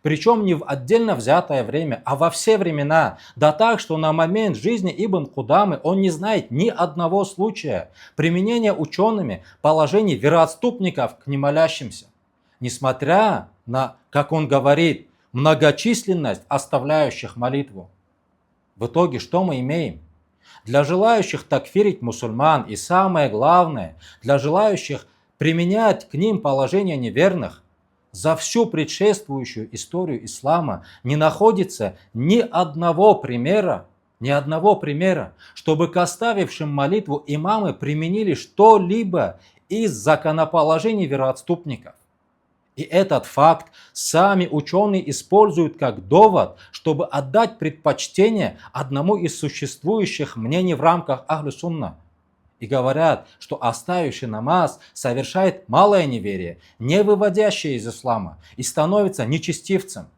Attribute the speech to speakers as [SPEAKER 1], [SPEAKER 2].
[SPEAKER 1] Причем не в отдельно взятое время, а во все времена. Да так, что на момент жизни Ибн Кудамы он не знает ни одного случая применения учеными положений вероотступников к немолящимся. Несмотря на, как он говорит, многочисленность оставляющих молитву. В итоге что мы имеем? Для желающих такфирить мусульман и самое главное, для желающих применять к ним положение неверных, за всю предшествующую историю ислама не находится ни одного примера, чтобы к оставившим молитву имамы применили что-либо из законоположений вероотступников. И этот факт сами ученые используют как довод, чтобы отдать предпочтение одному из существующих мнений в рамках Ахлю-Сунна. И говорят, что оставивший намаз совершает малое неверие, не выводящее из ислама, и становится нечестивцем.